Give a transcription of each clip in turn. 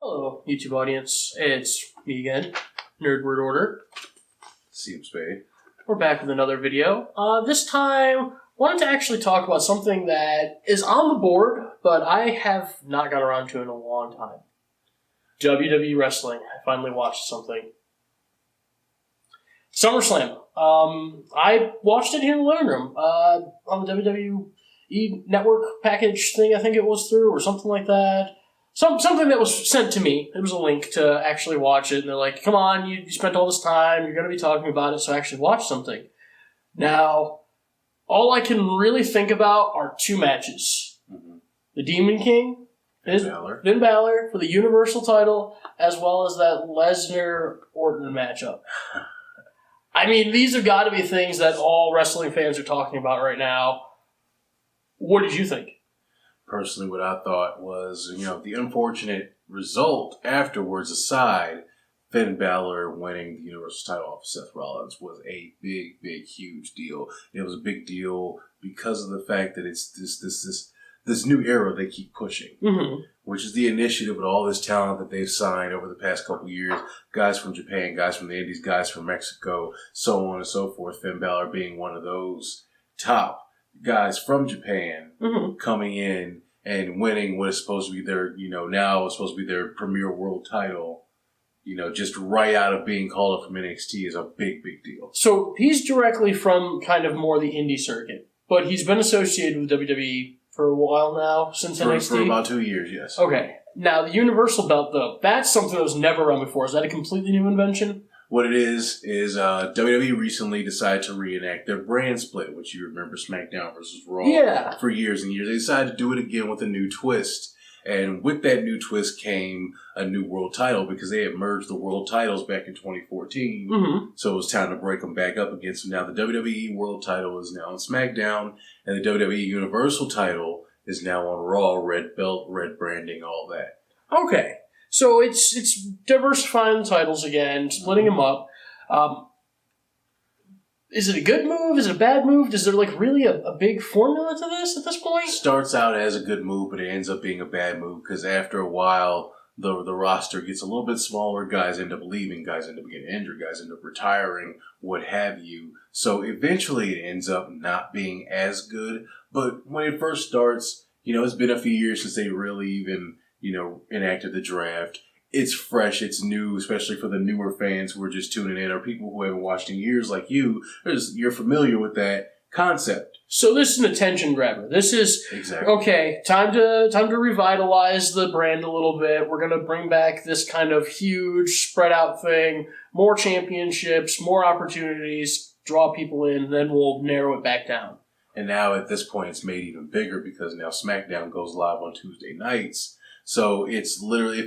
Hello, YouTube audience. It's me again, Nerd Word Order. Seems Spade. We're back with another video. This time, wanted to actually talk about something that is on the board, but I have not got around to in a long time. WWE wrestling. I finally watched something. SummerSlam. I watched it here in the living room on the WWE network package thing. I think it was through or something like that. Something that was sent to me. It was a link to actually watch it, and they're like, come on, you spent all this time, you're going to be talking about it, so actually watch something. Now, all I can really think about are two matches. Mm-hmm. The Demon King, Finn Balor for the Universal title, as well as that Lesnar-Orton matchup. I mean, these have got to be things that all wrestling fans are talking about right now. What did you think? Personally, what I thought was, the unfortunate result afterwards aside, Finn Balor winning the Universal title off Seth Rollins was a big, huge deal. It was a big deal because of the fact that it's this new era they keep pushing, which is the initiative with all this talent that they've signed over the past couple years. Guys from Japan, guys from the Indies, guys from Mexico, so on and so forth. Finn Balor being one of those top guys from Japan coming in and winning what is supposed to be their, now it's supposed to be their premier world title, just right out of being called up from NXT is a big deal. So he's directly from kind of more the indie circuit, but he's been associated with WWE for a while now, since NXT? For about 2 years, yes. Okay. Now, the Universal belt, though, that's something that was never run before. Is that a completely new invention? What it is WWE recently decided to reenact their brand split, which you remember SmackDown versus Raw for years and years. They decided to do it again with a new twist. And with that new twist came a new world title because they had merged the world titles back in 2014. So it was time to break them back up again. So now the WWE world title is now on SmackDown, and the WWE Universal title is now on Raw, red belt, red branding, all that. Okay. So it's diversifying the titles again, splitting them up. Is it a good move? Is it a bad move? Is there really a big formula to this at this point? Starts out as a good move, but it ends up being a bad move because after a while, the roster gets a little bit smaller. Guys end up leaving. Guys end up getting injured. Guys end up retiring, what have you. So eventually it ends up not being as good. But when it first starts, it's been a few years since they really even enacted the draft. It's fresh, it's new, especially for the newer fans who are just tuning in, or people who haven't watched in years like you. You're familiar with that concept. So this is an attention grabber. This is, okay, time to revitalize the brand a little bit. We're going to bring back this kind of huge, spread out thing, more championships, more opportunities, draw people in, then we'll narrow it back down. And now at this point, it's made even bigger because now SmackDown goes live on Tuesday nights. So it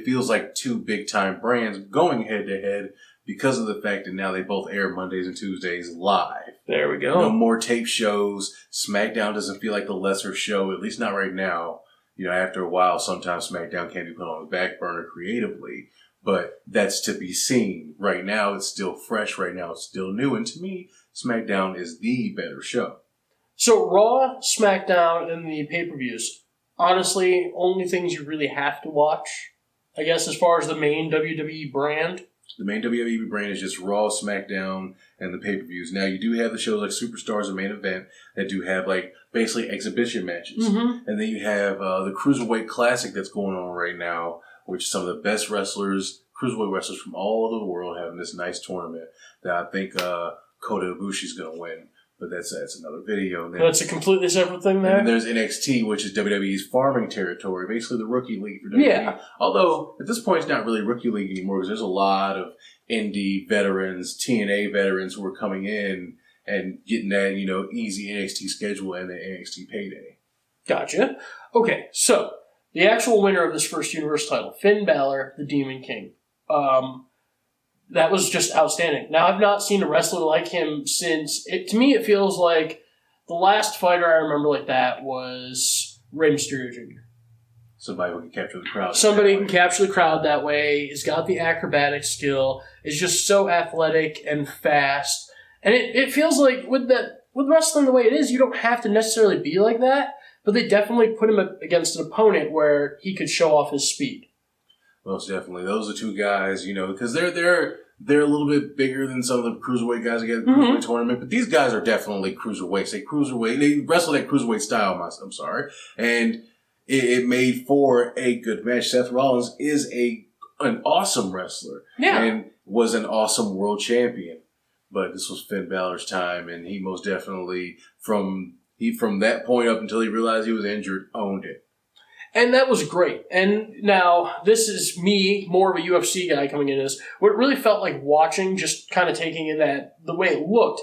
feels like two big-time brands going head-to-head because of the fact that now they both air Mondays and Tuesdays live. There we go. No more tape shows. SmackDown doesn't feel like the lesser show, at least not right now. After a while, sometimes SmackDown can be put on the back burner creatively, but that's to be seen. Right now, it's still fresh. Right now, it's still new. And to me, SmackDown is the better show. So Raw, SmackDown, and the pay-per-views. Honestly, only things you really have to watch, I guess, as far as the main WWE brand. The main WWE brand is just Raw, SmackDown, and the pay-per-views. Now, you do have the shows like Superstars and Main Event that do have, basically exhibition matches. And then you have the Cruiserweight Classic that's going on right now, which is some of the best cruiserweight wrestlers from all over the world having this nice tournament that I think Kota Ibushi's going to win. But that's another video. Then, that's a completely separate thing there? And then there's NXT, which is WWE's farming territory, basically the rookie league for WWE. Yeah. Although, at this point, it's not really rookie league anymore because there's a lot of indie veterans, TNA veterans who are coming in and getting that, easy NXT schedule and the NXT payday. Gotcha. Okay, so the actual winner of this first Universal title, Finn Balor, the Demon King. That was just outstanding. Now, I've not seen a wrestler like him since... To me, it feels like the last fighter I remember like that was Rey Mysterio Jr. Somebody who can capture the crowd. Somebody who can capture the crowd that way. He's got the acrobatic skill. Is just so athletic and fast. And it feels like with wrestling the way it is, you don't have to necessarily be like that. But they definitely put him against an opponent where he could show off his speed. Most definitely. Those are two guys, because they're a little bit bigger than some of the cruiserweight guys that get in the cruiserweight tournament, but these guys are definitely cruiserweights. They wrestle that cruiserweight style, I'm sorry. And it made for a good match. Seth Rollins is an awesome wrestler. Yeah. And was an awesome world champion. But this was Finn Balor's time, and he most definitely, from that point up until he realized he was injured, owned it. And that was great. And now, this is me, more of a UFC guy coming into this. What it really felt like watching, just kind of taking in the way it looked,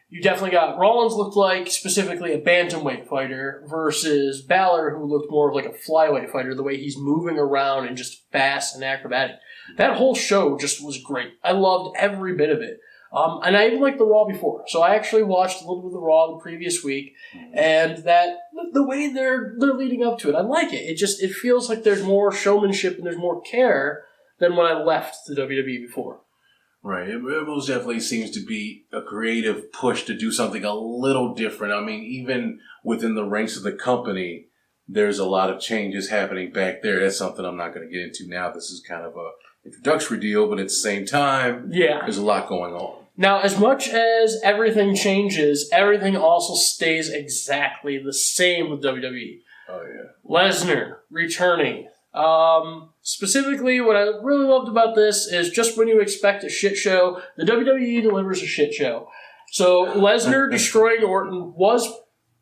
you definitely got Rollins looked like specifically a bantamweight fighter versus Balor, who looked more of like a flyweight fighter, the way he's moving around and just fast and acrobatic. That whole show just was great. I loved every bit of it. And I even liked the Raw before. So I actually watched a little bit of the Raw the previous week, and the way they're leading up to it, I like it. It feels like there's more showmanship and there's more care than when I left the WWE before. Right. It most definitely seems to be a creative push to do something a little different. I mean, even within the ranks of the company, there's a lot of changes happening back there. That's something I'm not going to get into now. This is kind of a introductory deal, but at the same time, there's a lot going on. Now, as much as everything changes, everything also stays exactly the same with WWE. Oh, yeah. Lesnar returning. Specifically, what I really loved about this is just when you expect a shit show, the WWE delivers a shit show. So Lesnar destroying Orton was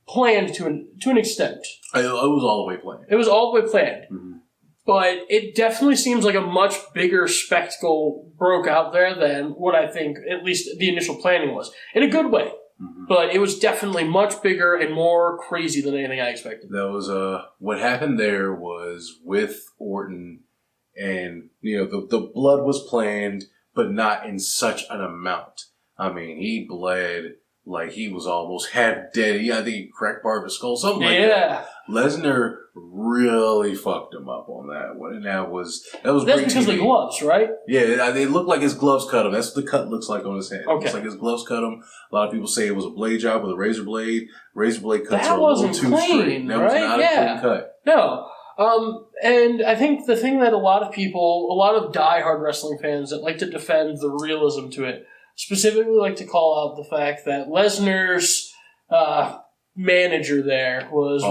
planned to an extent. It was all the way planned. It was all the way planned. Mm-hmm. But it definitely seems like a much bigger spectacle broke out there than what I think, at least the initial planning was. In a good way. Mm-hmm. But it was definitely much bigger and more crazy than anything I expected. That was, what happened there was with Orton, and, the blood was planned, but not in such an amount. I mean, he bled like he was almost half dead. I think he cracked part of his skull, something like that. Lesnar really fucked him up on that one, and that was That's great because of the gloves, right? Yeah, they looked like his gloves cut him. That's what the cut looks like on his hand. Okay. It looks like his gloves cut him. A lot of people say it was a blade job with a razor blade. Razor blade cuts are a little too straight. That was not a clean cut. No. And I think the thing that a lot of diehard wrestling fans that like to defend the realism to it, specifically like to call out the fact that Lesnar's manager there was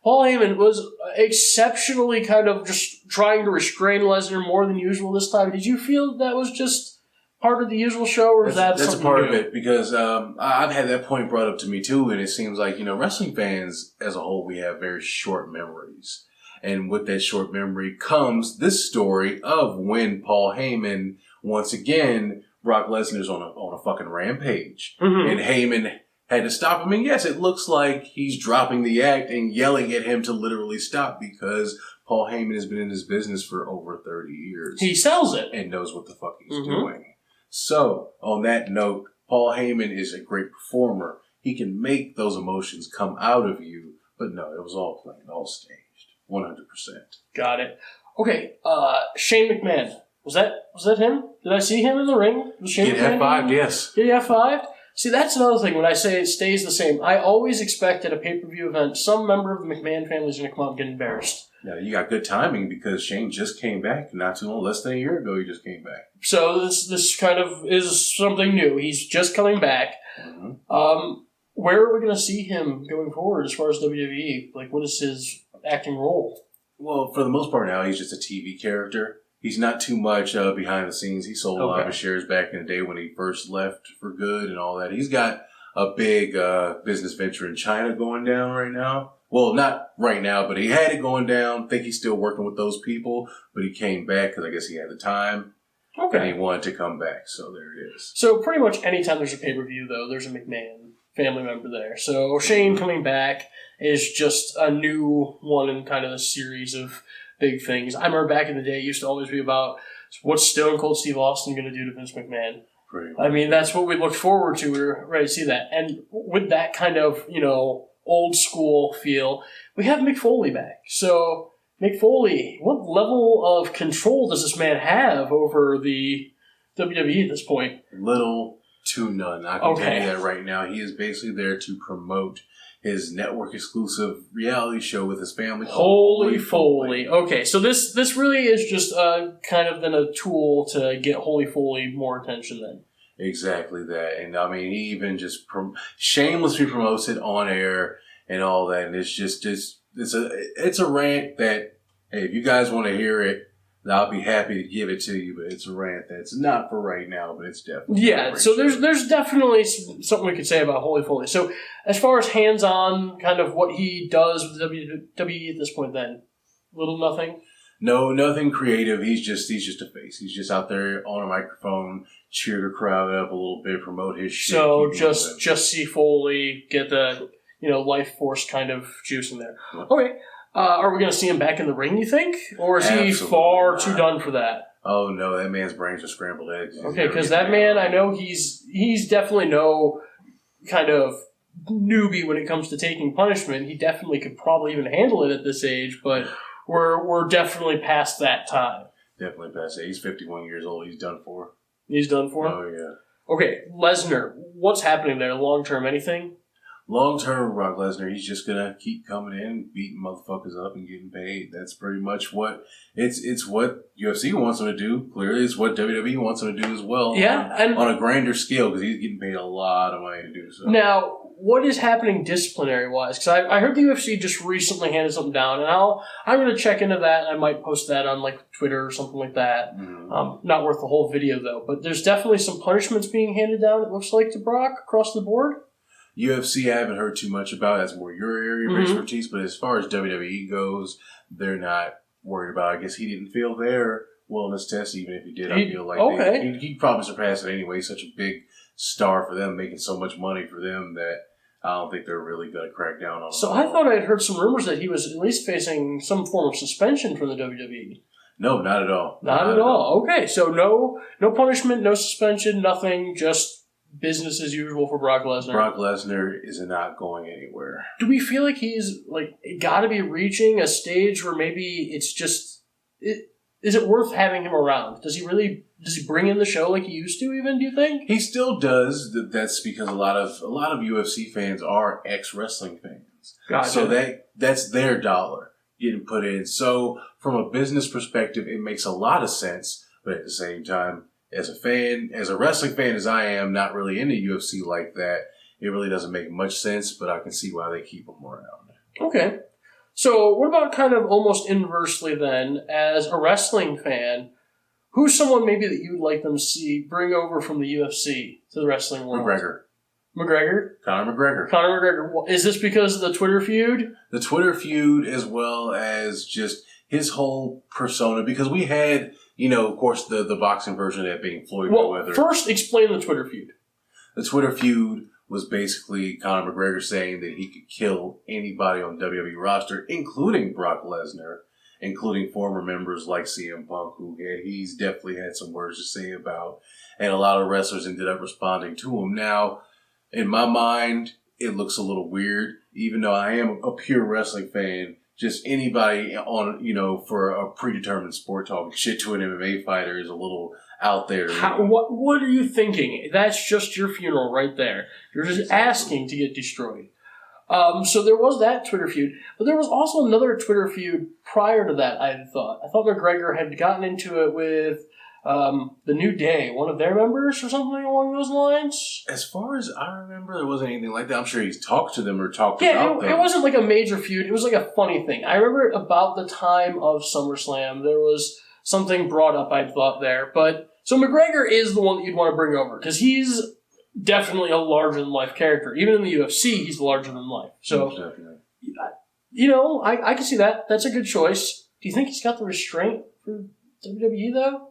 Paul Heyman was exceptionally kind of just trying to restrain Lesnar more than usual this time. Did you feel that was just part of the usual show, or is that that's a part of it? Because I've had that point brought up to me too, and it seems like wrestling fans as a whole, we have very short memories, and with that short memory comes this story of when Paul Heyman once again Brock Lesnar's on a fucking rampage, and Heyman had to stop him. And yes, it looks like he's dropping the act and yelling at him to literally stop, because Paul Heyman has been in this business for over 30 years. He sells it. And knows what the fuck he's doing. So, on that note, Paul Heyman is a great performer. He can make those emotions come out of you. But no, it was all planned, all staged. 100%. Got it. Okay, Shane McMahon. Was that him? Did I see him in the ring? Was Shane McMahon F5'd, yes. Did he F5'd? See, that's another thing. When I say it stays the same, I always expect at a pay-per-view event, some member of the McMahon family is going to come out and get embarrassed. Now, you got good timing, because Shane just came back not too long, less than a year ago. He just came back. So this kind of is something new. He's just coming back. Where are we going to see him going forward as far as WWE? Like, what is his acting role? Well, for the most part now, he's just a TV character. He's not too much behind the scenes. He sold a lot of his shares back in the day when he first left for good and all that. He's got a big business venture in China going down right now. Well, not right now, but he had it going down. I think he's still working with those people, but he came back because I guess he had the time. Okay. And he wanted to come back, so there it is. So pretty much anytime there's a pay-per-view, though, there's a McMahon family member there. So Shane coming back is just a new one in kind of a series of big things. I remember back in the day, it used to always be about what's Stone Cold Steve Austin going to do to Vince McMahon. I mean, that's what we looked forward to. We were ready to see that. And with that kind of, old school feel, we have Mick Foley back. So, Mick Foley, what level of control does this man have over the WWE at this point? Little to none. I can tell you that right now. He is basically there to promote his network exclusive reality show with his family. Holy Foley. Okay, so this really is just kind of then a tool to get Holy Foley more attention then. Exactly that. And I mean, he even just shamelessly promotes it on air and all that. And it's a rant that, hey, if you guys want to hear it, I'll be happy to give it to you. But it's a rant that's not for right now, but it's definitely. Yeah, so there's definitely something we could say about Holy Foley. So as far as hands-on, kind of what he does with WWE at this point then, little nothing? No, nothing creative. He's just a face. He's just out there on a microphone, cheer the crowd up a little bit, promote his shit. So just see Foley, get the life force kind of juice in there. Yeah. Okay, are we going to see him back in the ring? You think, or is he far too done for that? Oh no, that man's brains are scrambled eggs. Okay, because that man, I know he's definitely no kind of newbie when it comes to taking punishment. He definitely could probably even handle it at this age, but. We're definitely past that time. Definitely past that. He's 51 years old. He's done for. He's done for? Oh, yeah. Okay, Lesnar. What's happening there? Long-term, anything? Long-term, Brock Lesnar, he's just going to keep coming in, beating motherfuckers up and getting paid. That's pretty much what... It's what UFC wants him to do. Clearly, it's what WWE wants him to do as well. Yeah. On a grander scale, because he's getting paid a lot of money to do so. Now... What is happening disciplinary-wise? Because I heard the UFC just recently handed something down, and I'm going to check into that. I might post that on Twitter or something like that. Mm-hmm. Not worth the whole video, though. But there's definitely some punishments being handed down, it looks like, to Brock across the board. UFC, I haven't heard too much about. That's more your area of expertise. But as far as WWE goes, they're not worried about it. I guess he didn't fail their wellness test, even if he did. I feel like he'd probably surpass it anyway. Such a big star for them, making so much money for them that I don't think they're really going to crack down on him. So I thought I'd heard some rumors that he was at least facing some form of suspension from the WWE. No, not at all. Not at all. Okay, so no punishment, no suspension, nothing, just business as usual for Brock Lesnar. Brock Lesnar is not going anywhere. Do we feel like he's got to be reaching a stage where maybe it's just... Is it worth having him around? Does he bring in the show like he used to even, do you think? He still does. That's because a lot of UFC fans are ex-wrestling fans. Gotcha. So that's their dollar getting put in. So from a business perspective, it makes a lot of sense. But at the same time, as a wrestling fan as I am, not really into UFC like that, it really doesn't make much sense, but I can see why they keep him around. Okay. So what about kind of almost inversely then, as a wrestling fan, who's someone maybe that you'd like them to see bring over from the UFC to the wrestling world? McGregor? Conor McGregor. Conor McGregor. Is this because of the Twitter feud? The Twitter feud, as well as just his whole persona, because we had, of course, the boxing version of that being Floyd Mayweather. Well, first explain the Twitter feud. The Twitter feud was basically Conor McGregor saying that he could kill anybody on the WWE roster, including Brock Lesnar, including former members like CM Punk, who he's definitely had some words to say about, and a lot of wrestlers ended up responding to him. Now, in my mind, it looks a little weird, even though I am a pure wrestling fan. Just anybody on, for a predetermined sport talking shit to an MMA fighter is a little out there. What are you thinking? That's just your funeral right there. You're just asking to get destroyed. So there was that Twitter feud, but there was also another Twitter feud prior to that, I thought. I thought McGregor had gotten into it with the New Day, one of their members or something along those lines. As far as I remember, there wasn't anything like that. I'm sure he's talked to them or talked about them. It wasn't like a major feud. It was like a funny thing. I remember about the time of SummerSlam, there was something brought up, I thought, there. But so McGregor is the one that you'd want to bring over because he's definitely a larger-than-life character. Even in the UFC, he's larger than life. So, I can see that. That's a good choice. Do you think he's got the restraint for WWE, though?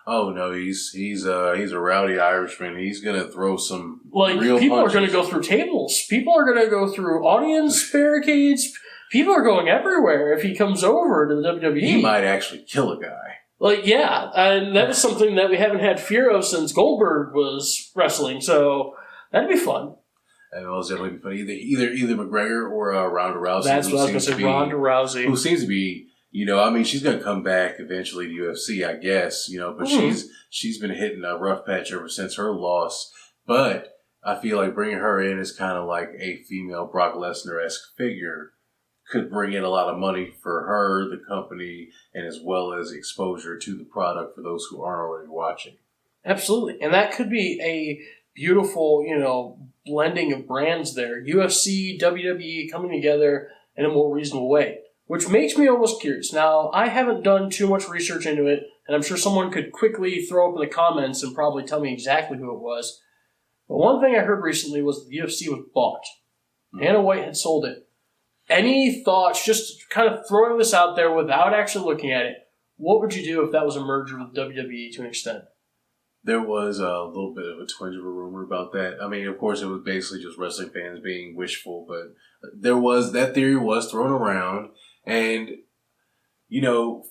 Oh no, he's a rowdy Irishman. He's gonna throw some real people punches. Are gonna go through tables. People are gonna go through audience barricades. People are going everywhere if he comes over to the WWE. He might actually kill a guy. And that was something that we haven't had fear of since Goldberg was wrestling. So that'd be fun. And it was definitely fun. Either McGregor or Ronda Rousey. That's what I was gonna say. Ronda Rousey, who seems to be. she's going to come back eventually to UFC, I guess, but she's been hitting a rough patch ever since her loss. But I feel like bringing her in as kind of like a female Brock Lesnar-esque figure could bring in a lot of money for her, the company, and as well as exposure to the product for those who aren't already watching. Absolutely. And that could be a beautiful, blending of brands there. UFC, WWE coming together in a more reasonable way, which makes me almost curious. Now, I haven't done too much research into it, and I'm sure someone could quickly throw up in the comments and probably tell me exactly who it was. But one thing I heard recently was the UFC was bought. Dana White had sold it. Any thoughts, just kind of throwing this out there without actually looking at it, what would you do if that was a merger with WWE to an extent? There was a little bit of a twinge of a rumor about that. I mean, of course, it was basically just wrestling fans being wishful, but that theory was thrown around. And,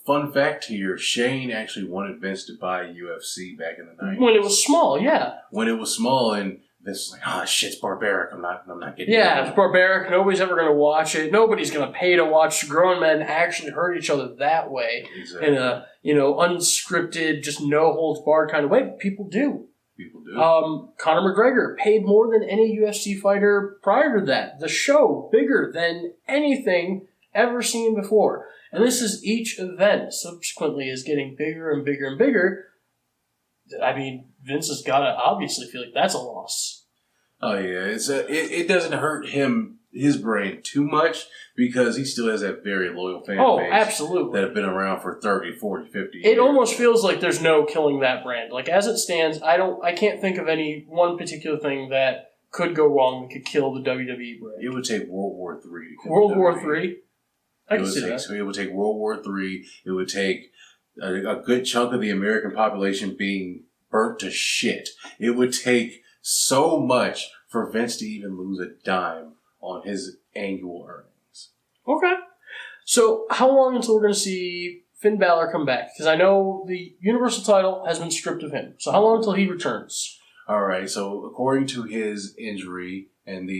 fun fact here, Shane actually wanted Vince to buy UFC back in the 90s. When it was small, yeah. When it was small, and Vince was like, "Oh, shit's barbaric. I'm not getting it." Yeah, it's barbaric. Nobody's ever going to watch it. Nobody's going to pay to watch grown men actually hurt each other that way. Exactly. In a, unscripted, just no-holds-barred kind of way. But people do. People do. Conor McGregor paid more than any UFC fighter prior to that. The show, bigger than anything ever seen before. And this is each event subsequently is getting bigger and bigger and bigger. I mean, Vince has got to obviously feel like that's a loss. Oh, yeah. It doesn't hurt his brain too much because he still has that very loyal fan base. Oh, absolutely. That have been around for 30, 40, 50 years. It almost feels like there's no killing that brand. Like, as it stands, I can't think of any one particular thing that could go wrong that could kill the WWE brand. It would take World War III to kill World War III? I can see that. So it would take World War III. It would take a good chunk of the American population being burnt to shit. It would take so much for Vince to even lose a dime on his annual earnings. Okay. So how long until we're going to see Finn Balor come back? Because I know the Universal title has been stripped of him. So how long until he returns? All right. So according to his injury and the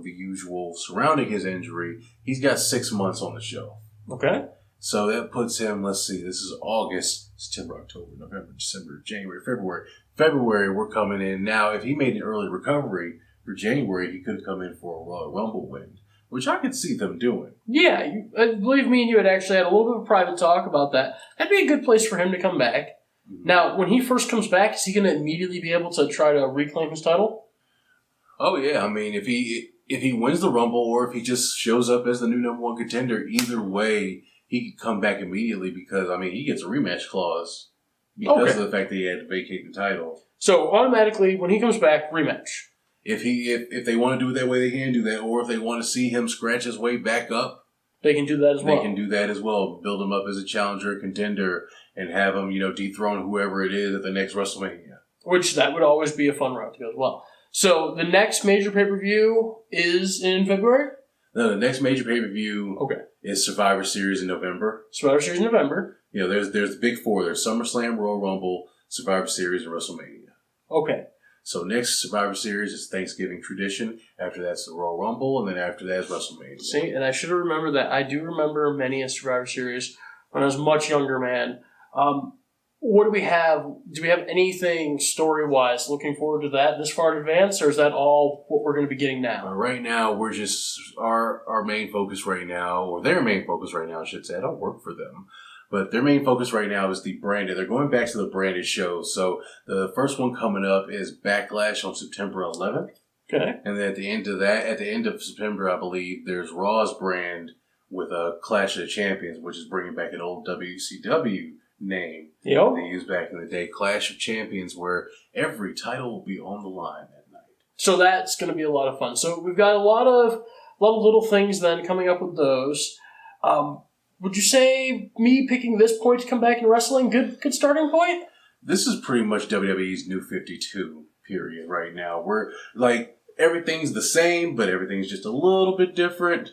usual surrounding his injury, he's got 6 months on the show. Okay. So that puts him, let's see, this is August, September, October, November, December, January, February. February, we're coming in. Now, if he made an early recovery for January, he could have come in for a Royal Rumble win, which I could see them doing. Yeah, I believe me and you had actually had a little bit of a private talk about that. That'd be a good place for him to come back. Mm-hmm. Now, when he first comes back, is he going to immediately be able to try to reclaim his title? Oh, yeah. I mean, if he wins the Rumble or if he just shows up as the new number one contender, either way, he could come back immediately because, he gets a rematch clause because of the fact that he had to vacate the title. So, automatically, when he comes back, rematch. If they want to do it that way, they can do that. Or if they want to see him scratch his way back up, they can do that as well. They can do that as well. Build him up as a challenger, contender, and have him, dethrone whoever it is at the next WrestleMania. Which, that would always be a fun route to go as well. So, the next major pay-per-view is in February? No, the next major pay-per-view is Survivor Series in November. Survivor Series in November. There's the big four. There's SummerSlam, Royal Rumble, Survivor Series, and WrestleMania. Okay. So next Survivor Series is Thanksgiving tradition. After that's the Royal Rumble, and then after that is WrestleMania. See, and I should have remembered that. I do remember many a Survivor Series when I was a much younger man. What do we have? Do we have anything story-wise looking forward to that this far in advance, or is that all what we're going to be getting now? Right now, we're just, our main focus right now, or their main focus right now, I should say. I don't work for them. But their main focus right now is the branded. They're going back to the branded shows. So the first one coming up is Backlash on September 11th. Okay. And then at the end of September, I believe, there's Raw's brand with a Clash of the Champions, which is bringing back an old WCW name that they used back in the day, Clash of Champions, where every title will be on the line that night. So that's going to be a lot of fun. So we've got a lot of little things then coming up with those. Would you say me picking this point to come back in wrestling, good starting point? This is pretty much WWE's new 52 period right now. We're like, everything's the same, but everything's just a little bit different.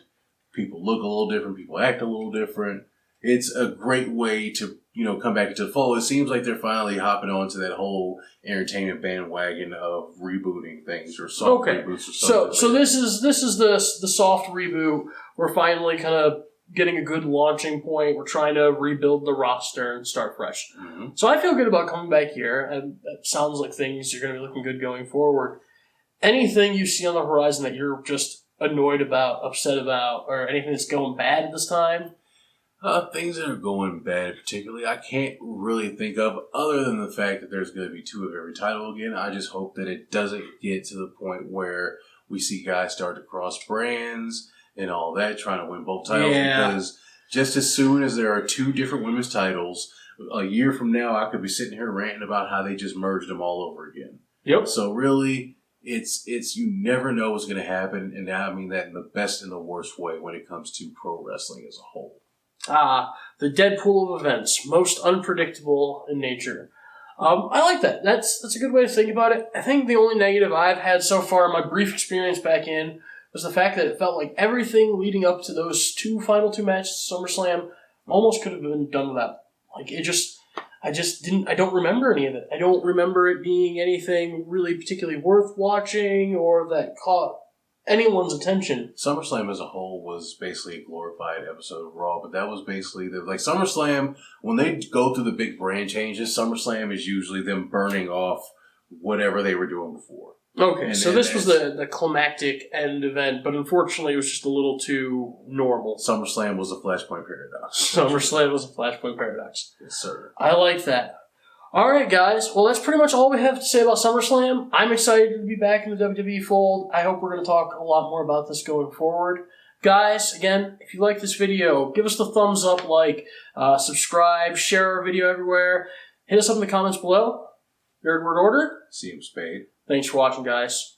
People look a little different. People act a little different. It's a great way to, come back into the fold. It seems like they're finally hopping onto that whole entertainment bandwagon of rebooting things or soft reboots or something. So this is the soft reboot. We're finally kind of getting a good launching point. We're trying to rebuild the roster and start fresh. Mm-hmm. So I feel good about coming back here, and that sounds like things are going to be looking good going forward. anything you see on the horizon that you're just annoyed about, upset about, or anything that's going bad at this time? Things that are going bad, particularly, I can't really think of, other than the fact that there's going to be 2 of every title again. I just hope that it doesn't get to the point where we see guys start to cross brands and all that, trying to win both titles. Yeah. Because just as soon as there are 2 different women's titles, a year from now, I could be sitting here ranting about how they just merged them all over again. Yep. So really, it's you never know what's going to happen, and I mean that in the best and the worst way when it comes to pro wrestling as a whole. The Deadpool of events, most unpredictable in nature. I like that. That's a good way to think about it. I think the only negative I've had so far in my brief experience back in was the fact that it felt like everything leading up to those final two matches at SummerSlam almost could have been done without. Like, I don't remember any of it. I don't remember it being anything really particularly worth watching or that caught anyone's attention. SummerSlam as a whole was basically a glorified episode of Raw, but that was basically like SummerSlam, when they go through the big brand changes, SummerSlam is usually them burning off whatever they were doing before. Okay, so this was the climactic end event, but unfortunately it was just a little too normal. SummerSlam was a Flashpoint Paradox. SummerSlam was a Flashpoint Paradox. Yes, sir. I like that. All right, guys. Well, that's pretty much all we have to say about SummerSlam. I'm excited to be back in the WWE fold. I hope we're going to talk a lot more about this going forward. Guys, again, if you like this video, give us the thumbs up, subscribe, share our video everywhere. Hit us up in the comments below. Nerd Word Order. See him, Spade. Thanks for watching, guys.